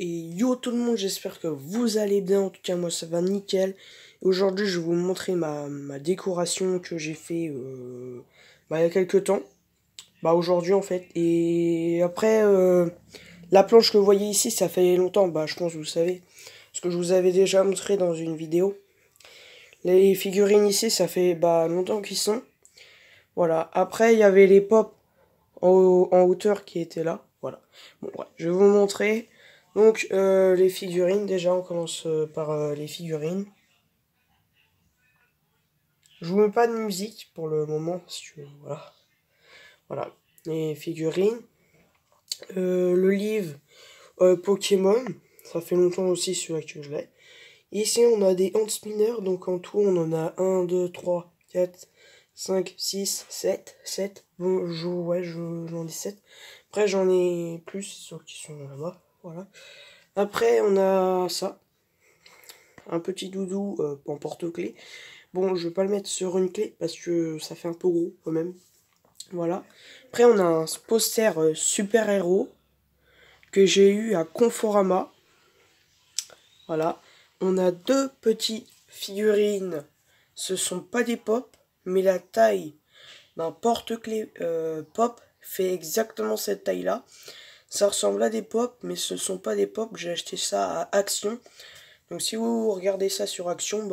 Et yo tout le monde, j'espère que vous allez bien. En tout cas moi ça va nickel. Aujourd'hui je vais vous montrer ma décoration que j'ai fait il y a quelques temps. Aujourd'hui en fait. Et après la planche que vous voyez ici, ça fait longtemps, je pense que vous savez. Parce que je vous avais déjà montré dans une vidéo. Les figurines ici, ça fait longtemps qu'ils sont. Voilà. Après il y avait les pop en hauteur qui étaient là. Voilà. Bon ouais, je vais vous montrer. Donc les figurines, déjà on commence par les figurines. Je vous mets pas de musique pour le moment, parce que voilà. Voilà, les figurines. Le livre Pokémon, ça fait longtemps aussi celui-là que je l'ai. Ici on a des hand spinners, donc en tout on en a 1, 2, 3, 4, 5, 6, 7. 7. Bon, j'en ai 7. Après j'en ai plus, ceux qui sont là-bas. Voilà. Après on a ça. Un petit doudou en porte-clés. Bon, je vais pas le mettre sur une clé parce que ça fait un peu gros quand même. Voilà. Après, on a un poster super-héros que j'ai eu à Conforama. Voilà. On a deux petites figurines. Ce sont pas des pop, mais la taille d'un porte-clés pop fait exactement cette taille-là. Ça ressemble à des pop, mais ce sont pas des pop. J'ai acheté ça à Action. Donc si vous regardez ça sur Action,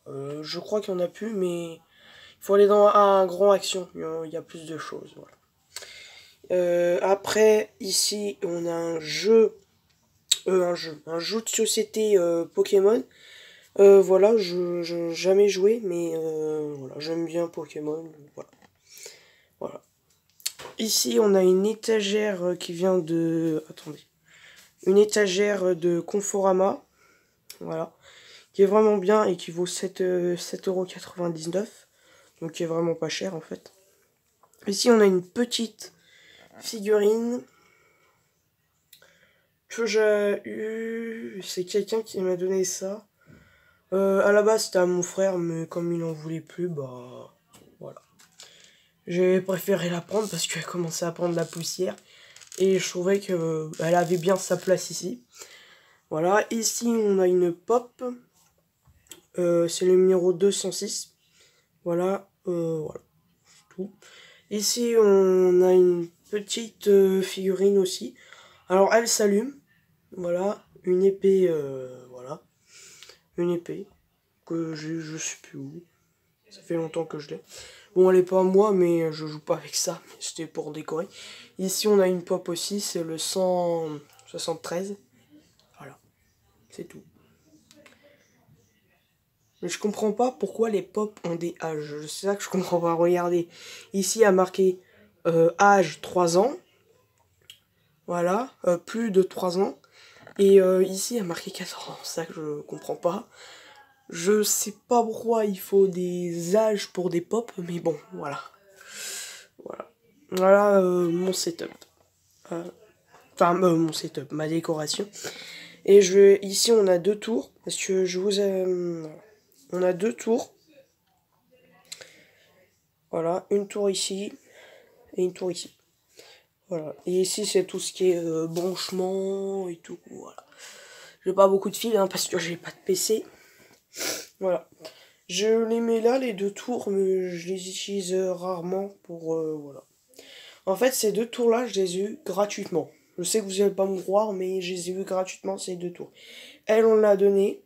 je crois qu'il n'y en a plus, mais il faut aller dans un grand Action, il y a plus de choses. Voilà. Après, ici, on a un jeu de société Pokémon. Voilà, je jamais joué, mais voilà, j'aime bien Pokémon. Voilà. Voilà. Ici, on a une étagère qui vient de... Attendez. Une étagère de Conforama. Voilà. Qui est vraiment bien et qui vaut 7,99 €. Donc qui est vraiment pas cher en fait. Ici on a une petite figurine que j'ai eu. C'est quelqu'un qui m'a donné ça. À la base c'était à mon frère, mais comme il en voulait plus, voilà. J'ai préféré la prendre parce qu'elle commençait à prendre la poussière. Et je trouvais qu'elle avait bien sa place ici. Voilà, ici on a une pop. C'est le numéro 206. Voilà, voilà, tout. Ici, on a une petite figurine aussi. Alors, elle s'allume. Voilà, une épée, voilà. Une épée que j'ai, je sais plus où. Ça fait longtemps que je l'ai. Bon, elle est pas à moi, mais je joue pas avec ça. C'était pour décorer. Ici, on a une pop aussi, c'est le 173. Voilà, c'est tout. Mais je comprends pas pourquoi les pop ont des âges. C'est ça que je comprends pas. Regardez. Ici, il y a marqué âge 3 ans. Voilà, plus de 3 ans. Et ici, il y a marqué 4 ans. C'est ça que je comprends pas. Je sais pas pourquoi il faut des âges pour des pop, mais bon, voilà. Voilà, voilà mon setup. Mon setup, ma décoration. Et ici, on a deux tours. Parce que je vous ai... on a deux tours. Voilà, une tour ici et une tour ici. Voilà. Et ici, c'est tout ce qui est branchement et tout. Voilà. J'ai pas beaucoup de fils parce que j'ai pas de PC. Voilà. Je les mets là, les deux tours, mais je les utilise rarement pour... voilà. En fait, ces deux tours-là, je les ai eu gratuitement. Je sais que vous allez pas me croire, mais je les ai eu gratuitement, ces deux tours. Elle, on l'a donné.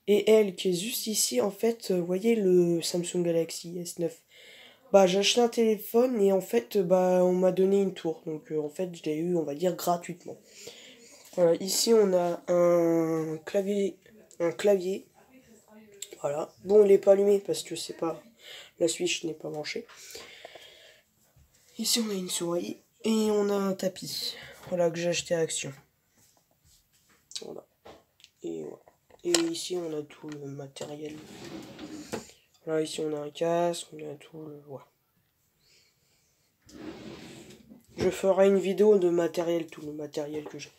Et elle, qui est juste ici, en fait, vous voyez le Samsung Galaxy S9. J'ai acheté un téléphone et en fait, on m'a donné une tour. Donc, en fait, je l'ai eu, on va dire, gratuitement. Voilà, ici, on a un clavier. Un clavier. Voilà. Bon, il n'est pas allumé parce que c'est pas... La Switch n'est pas branchée. Ici, on a une souris. Et on a un tapis. Voilà, que j'ai acheté à Action. Voilà. Et voilà. Et ici, on a tout le matériel. Voilà, ici, on a un casque. On a tout le... Voilà. Je ferai une vidéo de matériel, tout le matériel que j'ai.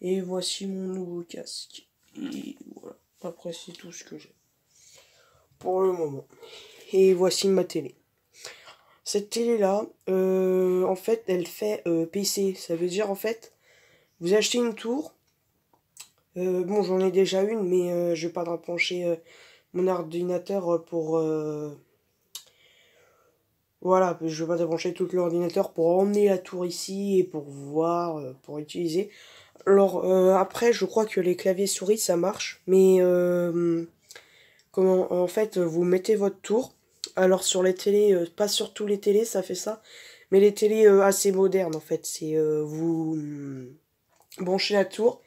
Et voici mon nouveau casque. Et voilà. Après, c'est tout ce que j'ai. Pour le moment. Et voici ma télé. Cette télé-là, en fait, elle fait PC. Ça veut dire, en fait, vous achetez une tour. Bon, j'en ai déjà une, mais je vais pas brancher mon ordinateur pour... voilà, je vais pas débrancher tout l'ordinateur pour emmener la tour ici et pour voir, pour utiliser. Alors, après, je crois que les claviers souris, ça marche, mais comment, en fait, vous mettez votre tour. Alors, sur les télés, pas sur tous les télés, ça fait ça, mais les télés assez modernes, en fait, c'est vous branchez la tour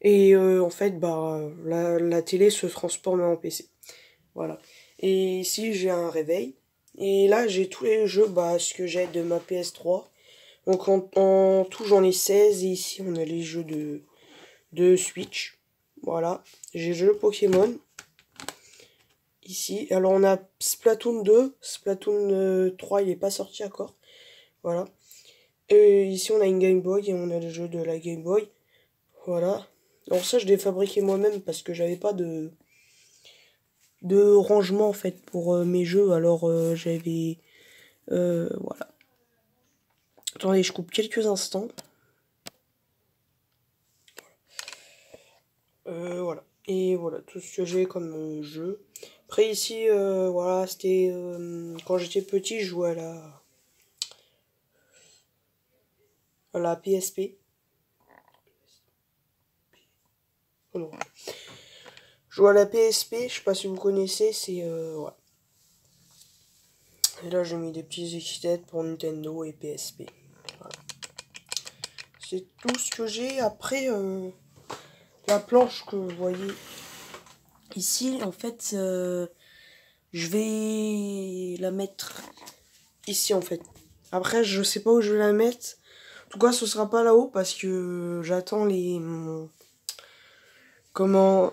et en fait, bah, la télé se transforme en PC. Voilà. Et ici, j'ai un réveil. Et là, j'ai tous les jeux bah, ce que j'ai de ma PS3. Donc en tout, j'en ai 16. Et ici, on a les jeux de Switch. Voilà. J'ai le jeu Pokémon. Ici. Alors, on a Splatoon 2. Splatoon 3, il n'est pas sorti encore. Voilà. Et ici, on a une Game Boy. Et on a le jeu de la Game Boy. Voilà. Alors ça, je l'ai fabriqué moi-même parce que j'avais pas de rangement en fait pour mes jeux. Alors j'avais... voilà. Attendez, je coupe quelques instants. Voilà. Et voilà, tout ce que j'ai comme jeu. Après ici, voilà, c'était... quand j'étais petit, je jouais à la PSP. Oh non. Je joue à la PSP, je sais pas si vous connaissez, c'est... voilà. Et là, j'ai mis des petits étiquettes pour Nintendo et PSP. Voilà. C'est tout ce que j'ai. Après, la planche que vous voyez ici, en fait, je vais la mettre ici, en fait. Après, je sais pas où je vais la mettre. En tout cas, ce sera pas là-haut parce que j'attends les... comment...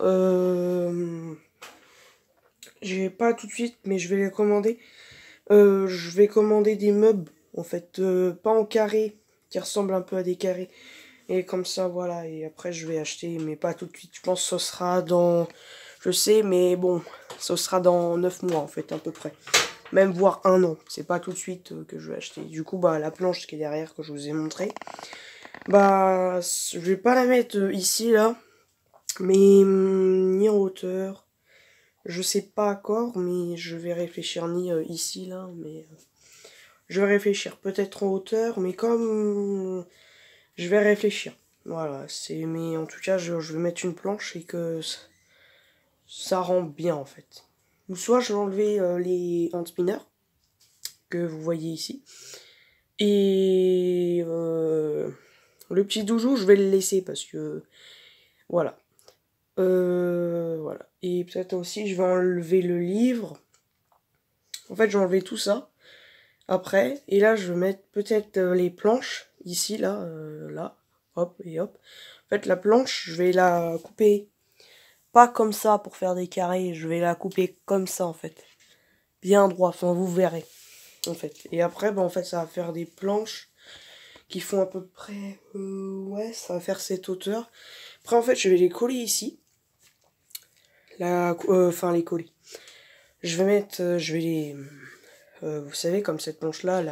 j'ai pas tout de suite, mais je vais les commander. Je vais commander des meubles, en fait, pas en carré, qui ressemblent un peu à des carrés. Et comme ça, voilà. Et après, je vais acheter, mais pas tout de suite. Je pense que ce sera dans... Je sais, mais bon, ce sera dans 9 mois, en fait, à peu près. Même voire 1 an. C'est pas tout de suite que je vais acheter. Du coup, bah, la planche qui est derrière, que je vous ai montré, bah, je vais pas la mettre ici, là. Mais ni en hauteur. Je sais pas encore, mais je vais réfléchir ni ici, là, mais... je vais réfléchir peut-être en hauteur, mais comme je vais réfléchir. Voilà, c'est mais en tout cas, je vais mettre une planche et que ça rend bien en fait. Ou soit je vais enlever les hand spinners que vous voyez ici. Et le petit doujou, je vais le laisser parce que voilà. Voilà. Et peut-être aussi, je vais enlever le livre. En fait, je vais enlever tout ça après. Et là, je vais mettre peut-être les planches ici, là, là. Hop et hop. En fait, la planche, je vais la couper pas comme ça pour faire des carrés. Je vais la couper comme ça, en fait. Bien droit. Enfin, vous verrez, en fait. Et après, bah, en fait, ça va faire des planches qui font à peu près... ouais, ça va faire cette hauteur. Après, en fait, je vais les coller ici. Enfin, les coller. Je vais mettre... je vais les... vous savez, comme cette planche-là,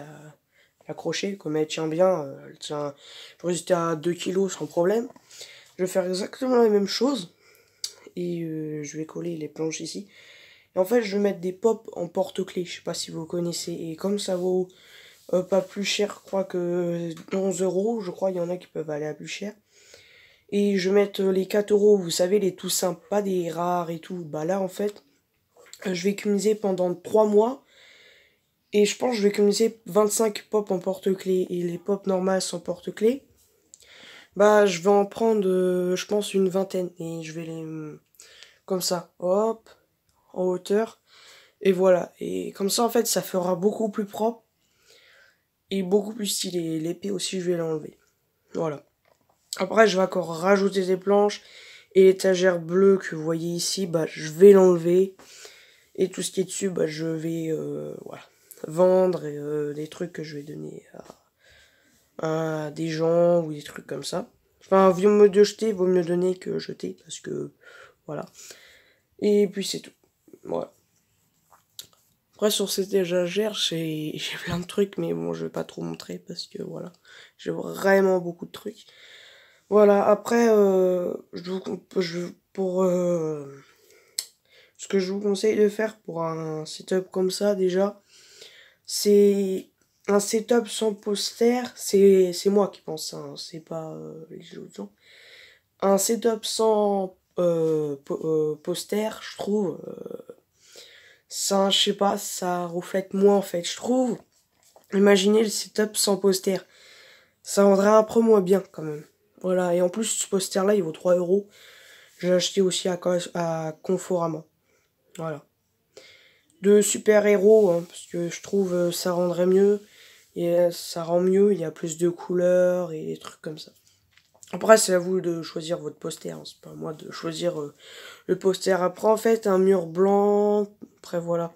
l'accrocher, comme elle tient bien. Elle tient... Je peux résister à 2 kilos sans problème. Je vais faire exactement la même chose. Et je vais coller les planches ici. Et en fait, je vais mettre des pops en porte-clés. Je sais pas si vous connaissez. Et comme ça vaut pas plus cher, je crois que 11 euros. Je crois il y en a qui peuvent aller à plus cher. Et je vais mettre les 4 euros. Vous savez, les tout simples, pas des rares et tout. Bah là, en fait, je vais économiser pendant 3 mois. Et je pense que je vais économiser 25 pops en porte-clés. Et les pops normales sans porte-clés, bah je vais en prendre, je pense, une vingtaine. Et je vais les... comme ça. Hop, en hauteur. Et voilà. Et comme ça, en fait, ça fera beaucoup plus propre. Et beaucoup plus stylé. L'épée aussi, je vais l'enlever. Voilà. Après, je vais encore rajouter des planches. Et l'étagère bleue que vous voyez ici, bah, je vais l'enlever. Et tout ce qui est dessus, bah, je vais voilà, vendre et, des trucs que je vais donner à des gens ou des trucs comme ça. Enfin, vaut mieux de jeter, vaut mieux donner que jeter. Parce que, voilà. Et puis c'est tout. Voilà. Après, sur cette étagère, j'ai plein de trucs, mais bon, je vais pas trop montrer parce que voilà, j'ai vraiment beaucoup de trucs. Voilà, après, pour ce que je vous conseille de faire pour un setup comme ça, déjà, c'est un setup sans poster. C'est moi qui pense ça, hein, c'est pas les autres gens. Un setup sans poster, je trouve, ça, je sais pas, ça reflète moins en fait, je trouve. Imaginez le setup sans poster. Ça rendrait un peu moins bien quand même. Voilà, et en plus, ce poster-là, il vaut 3 €. Je l'ai acheté aussi à Conforama. Voilà. De super-héros, hein, parce que je trouve ça rendrait mieux. Et ça rend mieux, il y a plus de couleurs et des trucs comme ça. Après, c'est à vous de choisir votre poster, hein, c'est pas à moi de choisir le poster. Après, en fait, un mur blanc. Après, voilà.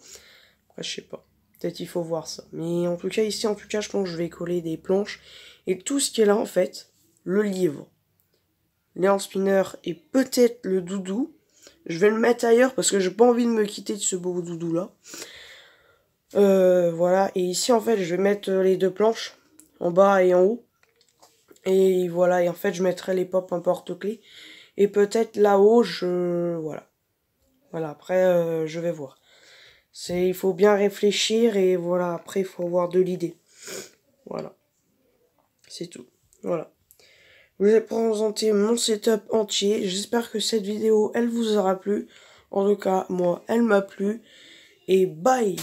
Après, je sais pas. Peut-être il faut voir ça. Mais en tout cas, ici, en tout cas, je pense que je vais coller des planches. Et tout ce qui est là, en fait, le livre, les hand spinners et peut-être le doudou. Je vais le mettre ailleurs parce que j'ai pas envie de me quitter de ce beau doudou là. Voilà, et ici en fait je vais mettre les deux planches, en bas et en haut. Et voilà, et en fait je mettrai les pop en porte-clés. Et peut-être là-haut, Voilà. Voilà, après je vais voir. Il faut bien réfléchir et voilà, après il faut avoir de l'idée. Voilà, c'est tout. Voilà. Je vous ai présenté mon setup entier. J'espère que cette vidéo, elle vous aura plu. En tout cas, moi, elle m'a plu. Et bye!